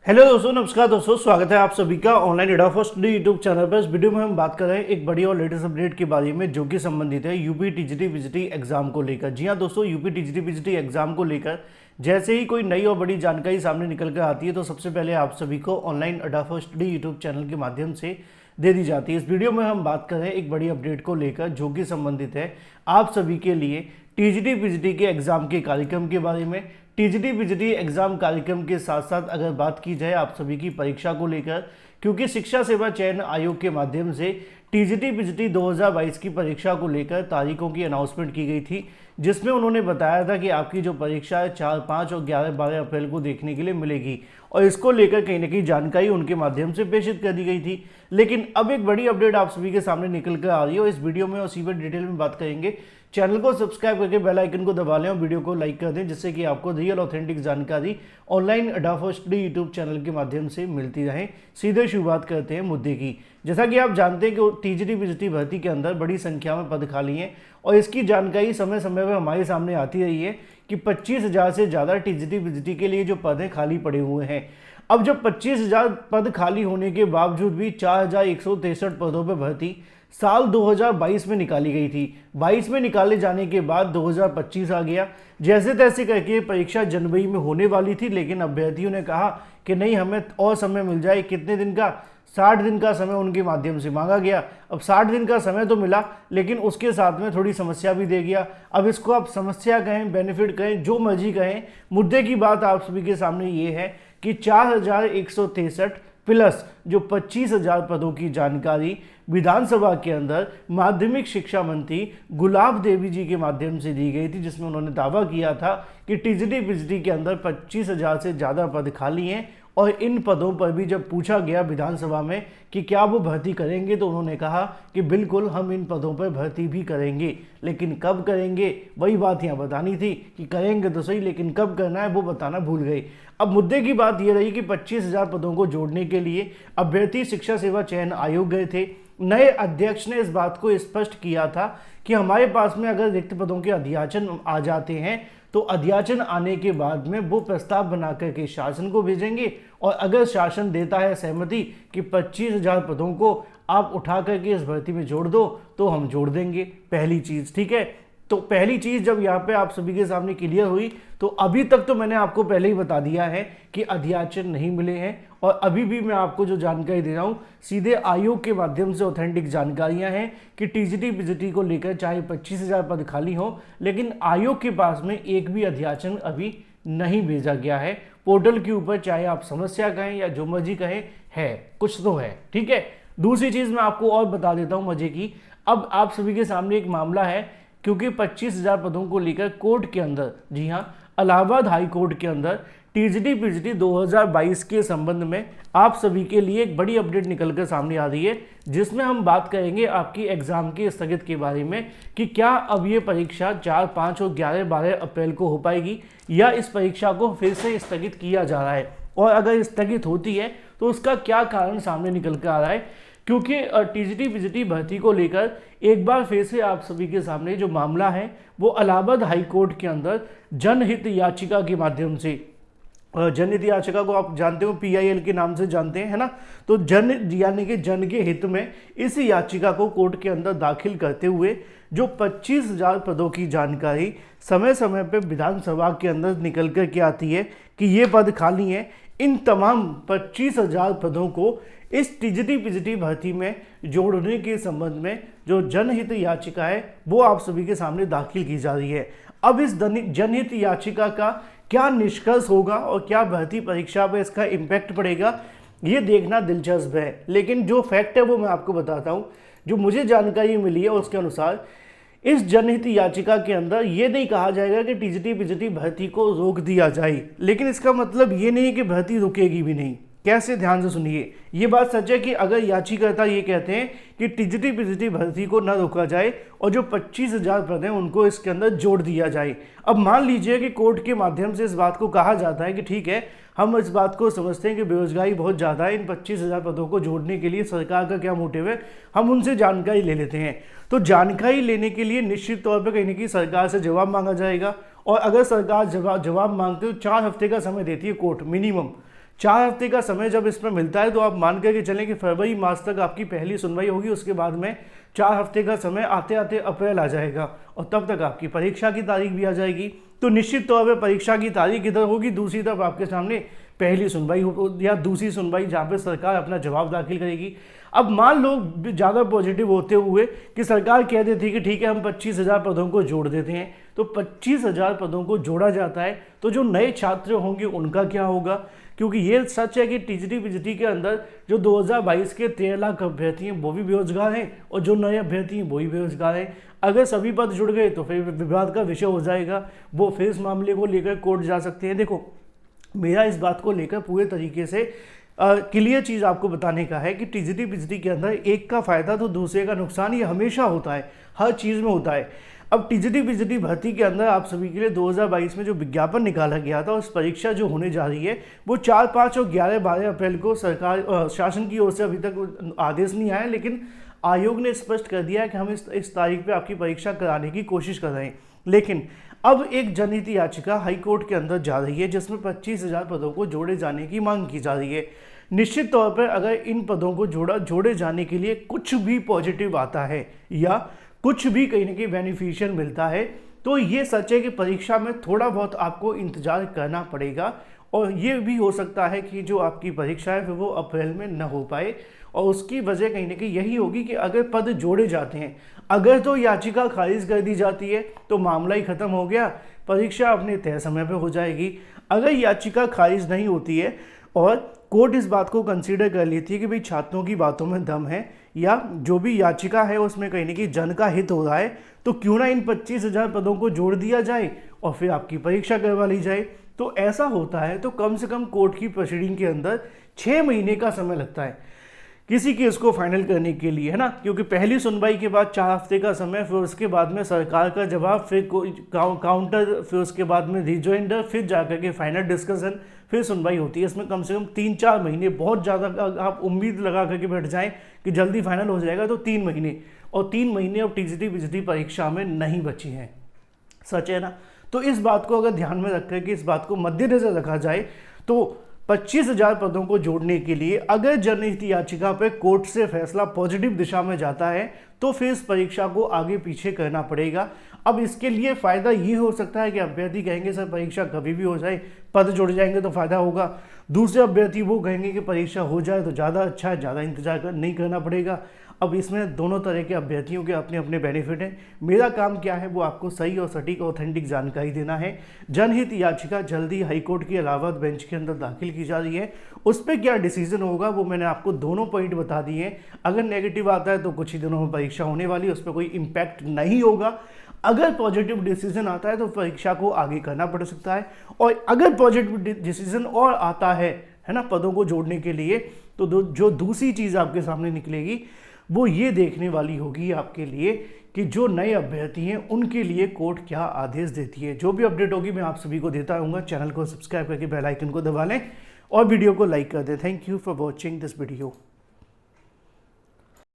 Hello दोस्तों, नमस्कार दोस्तों। स्वागत है आप सभी का ऑनलाइन एडा फर्स्ट स्टडी यूट्यूब चैनल पर। इस वीडियो में हम बात कर रहे हैं एक बड़ी और लेटेस्ट अपडेट के बारे में जो कि संबंधित है यूपी टीजीटी पीजीटी एग्जाम को लेकर। जी हाँ दोस्तों, यूपी टीजीटी पीजीटी एग्जाम को लेकर जैसे ही कोई नई और बड़ी जानकारी सामने निकल कर आती है तो सबसे पहले आप सभी को ऑनलाइन एडा फर्स्ट स्टडी यूट्यूब चैनल के माध्यम से दे दी जाती है। इस वीडियो में हम बात कर रहे हैं एक बड़ी अपडेट को लेकर जो कि संबंधित है आप सभी के लिए टीजीटी पीजीटी के एग्जाम के कार्यक्रम के बारे में। टीजीटी पीजीटी एग्जाम कार्यक्रम के साथ साथ अगर बात की जाए आप सभी की परीक्षा को लेकर, क्योंकि शिक्षा सेवा चयन आयोग के माध्यम से टीजीटी पीजीटी 2022 की परीक्षा को लेकर तारीखों की अनाउंसमेंट की गई थी, जिसमें उन्होंने बताया था कि आपकी जो परीक्षा है 4, 5 और 11, 12 अप्रैल को देखने के लिए मिलेगी और इसको लेकर कहीं ना कहीं जानकारी उनके माध्यम से प्रेषित कर दी गई थी। लेकिन अब एक बड़ी अपडेट आप सभी के सामने निकल कर आ रही है और इस वीडियो में उसी पर डिटेल में बात करेंगे। चैनल को सब्सक्राइब करके बेल आइकन को दबा लें और वीडियो को लाइक कर दें, जिससे कि आपको रियल ऑथेंटिक जानकारी ऑनलाइन एडा फर्स्ट स्टडी यूट्यूब चैनल के माध्यम से मिलती रहे। सीधे शुरुआत करते हैं मुद्दे की। जैसा कि आप जानते हैं कि टीजीटी पीजीटी भर्ती के अंदर बड़ी संख्या में पद खाली हैं और इसकी जानकारी समय समय पर हमारे सामने आती रही है कि 25,000 से ज़्यादा टीजीटी पीजीटी के लिए जो पद हैं खाली पड़े हुए हैं। अब जब 25,000 पद खाली होने के बावजूद भी 4,163 पदों पर भर्ती साल 2022 में निकाली गई थी। 22 में निकाले जाने के बाद 2025 आ गया। जैसे तैसे करके परीक्षा जनवरी में होने वाली थी, लेकिन अभ्यर्थियों ने कहा कि नहीं, हमें और समय मिल जाए। कितने दिन का? 60 दिन का समय उनके माध्यम से मांगा गया। अब 60 दिन का समय तो मिला, लेकिन उसके साथ में थोड़ी समस्या भी दे गया। अब इसको आप समस्या कहें, बेनिफिट कहें, जो मर्जी कहें, मुद्दे की बात आप सभी के सामने ये है कि 4,163 प्लस जो 25,000 पदों की जानकारी विधानसभा के अंदर माध्यमिक शिक्षा मंत्री गुलाब देवी जी के माध्यम से दी गई थी, जिसमें उन्होंने दावा किया था कि टीजीटी पीजीटी के अंदर 25,000 से ज़्यादा पद खाली हैं। और इन पदों पर भी जब पूछा गया विधानसभा में कि क्या वो भर्ती करेंगे, तो उन्होंने कहा कि बिल्कुल हम इन पदों पर भर्ती भी करेंगे, लेकिन कब करेंगे वही बात यहाँ बतानी थी कि करेंगे तो सही, लेकिन कब करना है वो बताना भूल गए। अब मुद्दे की बात ये रही कि 25,000 पदों को जोड़ने के लिए अभ्यर्थी शिक्षा सेवा चयन आयोग गए थे। नए अध्यक्ष ने इस बात को स्पष्ट किया था कि हमारे पास में अगर रिक्त पदों के अध्याचन आ जाते हैं तो अध्याचन आने के बाद में वो प्रस्ताव बना करके शासन को भेजेंगे और अगर शासन देता है सहमति कि 25,000 पदों को आप उठा करके इस भर्ती में जोड़ दो तो हम जोड़ देंगे। पहली चीज़, ठीक है। तो पहली चीज़ जब यहाँ पे आप सभी के सामने क्लियर हुई, तो अभी तक तो मैंने आपको पहले ही बता दिया है कि अध्याचन नहीं मिले हैं और अभी भी मैं आपको जो जानकारी दे रहा हूँ सीधे आयोग के माध्यम से ऑथेंटिक जानकारियाँ हैं कि टीजीटी पीजीटी को लेकर चाहे 25,000 पद खाली हो, लेकिन आयोग के पास में एक भी अध्याचन अभी नहीं भेजा गया है पोर्टल के ऊपर। चाहे आप समस्या कहें या जो मर्जी कहें, है कुछ तो है, ठीक है। दूसरी चीज़ मैं आपको और बता देता हूँ मजे की। अब आप सभी के सामने एक मामला है, क्योंकि 25,000 पदों को लेकर कोर्ट के अंदर, जी हाँ, इलाहाबाद हाई कोर्ट के अंदर टीजीटी पीजीटी 2022 के संबंध में आप सभी के लिए एक बड़ी अपडेट निकलकर सामने आ रही है, जिसमें हम बात करेंगे आपकी एग्जाम के स्थगित के बारे में कि क्या अब ये परीक्षा 4, 5 और 11, 12 अप्रैल को हो पाएगी या इस परीक्षा को फिर से स्थगित किया जा रहा है, और अगर स्थगित होती है तो उसका क्या कारण सामने निकल कर आ रहा है। क्योंकि टीजीटी पीजीटी भर्ती को लेकर एक बार फिर से आप सभी के सामने जो मामला है वो इलाहाबाद हाई कोर्ट के अंदर जनहित याचिका के माध्यम से, जनहित याचिका को आप जानते हो PIL के नाम से जानते हैं, है ना। तो जन यानी कि जन के हित में इस याचिका को कोर्ट के अंदर दाखिल करते हुए जो 25,000 पदों की जानकारी समय समय पर विधानसभा के अंदर निकल कर के आती है कि ये पद खाली हैं, इन तमाम 25,000 पदों को इस टीजीटी पीजीटी भर्ती में जोड़ने के संबंध में जो जनहित याचिका है वो आप सभी के सामने दाखिल की जा रही है। अब इस जनहित याचिका का क्या निष्कर्ष होगा और क्या भर्ती परीक्षा पर इसका इम्पैक्ट पड़ेगा, ये देखना दिलचस्प है। लेकिन जो फैक्ट है वो मैं आपको बताता हूँ। जो मुझे जानकारी मिली है उसके अनुसार इस जनहित याचिका के अंदर ये नहीं कहा जाएगा कि टीजीटी पीजीटी भर्ती को रोक दिया जाए, लेकिन इसका मतलब ये नहीं कि भर्ती रुकेगी भी नहीं। कैसे, ध्यान से सुनिए। ये बात सच है कि अगर याचिकाकर्ता ये कहते हैं कि टीजीटी पीजीटी भर्ती को न रोका जाए और जो 25,000 पद हैं उनको इसके अंदर जोड़ दिया जाए। अब मान लीजिए कि कोर्ट के माध्यम से इस बात को कहा जाता है कि ठीक है, हम इस बात को समझते हैं कि बेरोजगारी बहुत ज़्यादा है, इन 25,000 पदों को जोड़ने के लिए सरकार का क्या मोटिव है, हम उनसे जानकारी ले लेते हैं। तो जानकारी लेने के लिए निश्चित तौर पर कहीं ना कहीं सरकार से जवाब मांगा जाएगा, और अगर सरकार जवाब मांगते तो 4 हफ्ते का समय देती है कोर्ट, मिनिमम 4 हफ्ते का समय जब इसमें मिलता है तो आप मान करके चलें कि फरवरी मास तक आपकी पहली सुनवाई होगी। उसके बाद में 4 हफ्ते का समय आते आते अप्रैल आ जाएगा और तब तक आपकी परीक्षा की तारीख भी आ जाएगी। तो निश्चित तौर पर परीक्षा की तारीख इधर होगी, दूसरी तरफ आपके सामने पहली सुनवाई या दूसरी सुनवाई जहाँ पे सरकार अपना जवाब दाखिल करेगी। अब मान लो ज़्यादा पॉजिटिव होते हुए कि सरकार कह देती है कि ठीक है हम 25,000 पदों को जोड़ देते हैं, तो 25,000 पदों को जोड़ा जाता है तो जो नए छात्र होंगे उनका क्या होगा? क्योंकि ये सच है कि टीजीटी पीजीटी के अंदर जो 2022 के 13 लाख अभ्यर्थी हैं वो भी बेरोजगार हैं और जो नए अभ्यर्थी हैं वो भी बेरोजगार हैं। अगर सभी पद जुड़ गए तो फिर विवाद का विषय हो जाएगा, वो फिर इस मामले को लेकर कोर्ट जा सकते हैं। देखो, मेरा इस बात को लेकर पूरे तरीके से क्लियर चीज़ आपको बताने का है कि टीजीटी पीजीटी के अंदर एक का फायदा तो दूसरे का नुकसान, ये हमेशा होता है, हर चीज़ में होता है। अब टीजीटी पीजीटी भर्ती के अंदर आप सभी के लिए 2022 में जो विज्ञापन निकाला गया था, उस परीक्षा जो होने जा रही है वो 4, 5 और 11, 12 अप्रैल को सरकार शासन की ओर से अभी तक आदेश नहीं आया, लेकिन आयोग ने स्पष्ट कर दिया है कि हम इस तारीख पे आपकी परीक्षा कराने की कोशिश कर रहे हैं। लेकिन अब एक जनहित याचिका हाईकोर्ट के अंदर जा रही है जिसमें 25,000 पदों को जोड़े जाने की मांग की जा रही है। निश्चित तौर पर अगर इन पदों को जोड़े जाने के लिए कुछ भी पॉजिटिव आता है या कुछ भी कहीं ना कहीं बेनिफिशियल मिलता है तो ये सच है कि परीक्षा में थोड़ा बहुत आपको इंतजार करना पड़ेगा और ये भी हो सकता है कि जो आपकी परीक्षा है फिर वो अप्रैल में न हो पाए। और उसकी वजह कहीं ना कहीं यही होगी कि अगर पद जोड़े जाते हैं, अगर तो याचिका खारिज कर दी जाती है तो मामला ही खत्म हो गया, परीक्षा अपने तय समय पर हो जाएगी। अगर याचिका खारिज नहीं होती है और कोर्ट इस बात को कंसीडर कर लेती है कि भाई छात्रों की बातों में दम है या जो भी याचिका है उसमें कहीं ना कहीं जन का हित हो रहा है, तो क्यों ना इन 25,000 पदों को जोड़ दिया जाए और फिर आपकी परीक्षा करवा ली जाए। तो ऐसा होता है तो कम से कम कोर्ट की प्रोसीडिंग के अंदर 6 महीने का समय लगता है किसी केस को फाइनल करने के लिए, है ना। क्योंकि पहली सुनवाई के बाद 4 हफ्ते का समय, फिर उसके बाद में सरकार का जवाब, फिर काउंटर, फिर उसके बाद में रिजोइंडर, फिर जाकर के फाइनल डिस्कशन, फिर सुनवाई होती है। इसमें कम से कम 3-4 महीने, बहुत ज़्यादा आप उम्मीद लगा करके बैठ जाएं कि जल्दी फाइनल हो जाएगा तो 3 महीने, और 3 महीने अब टीजीटी पीजीटी परीक्षा में नहीं बची हैं। सच है ना। तो इस बात को अगर ध्यान में रख करके इस बात को मद्देनजर रखा जाए तो 25,000 पदों को जोड़ने के लिए अगर जनहित याचिका पर कोर्ट से फैसला पॉजिटिव दिशा में जाता है तो फिर इस परीक्षा को आगे पीछे करना पड़ेगा। अब इसके लिए फ़ायदा ये हो सकता है कि अभ्यर्थी कहेंगे सर परीक्षा कभी भी हो जाए, पद जुड़ जाएंगे तो फ़ायदा होगा। दूसरे अभ्यर्थी वो कहेंगे कि परीक्षा हो जाए तो ज़्यादा अच्छा है, ज़्यादा इंतजार नहीं करना पड़ेगा। अब इसमें दोनों तरह के अभ्यर्थियों के अपने अपने बेनिफिट हैं। मेरा काम क्या है वो आपको सही और सटीक ऑथेंटिक जानकारी देना है। जनहित याचिका जल्दी हाईकोर्ट की इलाहाबाद बेंच के अंदर दाखिल की जा रही है, उस पर क्या डिसीजन होगा वो मैंने आपको दोनों पॉइंट बता दिए हैं। अगर नेगेटिव आता है तो कुछ ही दिनों में परीक्षा होने वाली है, उस पर कोई इम्पैक्ट नहीं होगा। अगर पॉजिटिव डिसीजन आता है तो परीक्षा को आगे करना पड़ सकता है, और अगर पॉजिटिव डिसीजन और आता है ना पदों को जोड़ने के लिए, तो जो दूसरी चीज़ आपके सामने निकलेगी वो ये देखने वाली होगी आपके लिए कि जो नए अभ्यर्थी हैं उनके लिए कोर्ट क्या आदेश देती है। जो भी अपडेट होगी मैं आप सभी को देता रहूँगा। चैनल को सब्सक्राइब करके बेल आइकन को दबा लें और वीडियो को लाइक कर दें। Thank you for watching this video.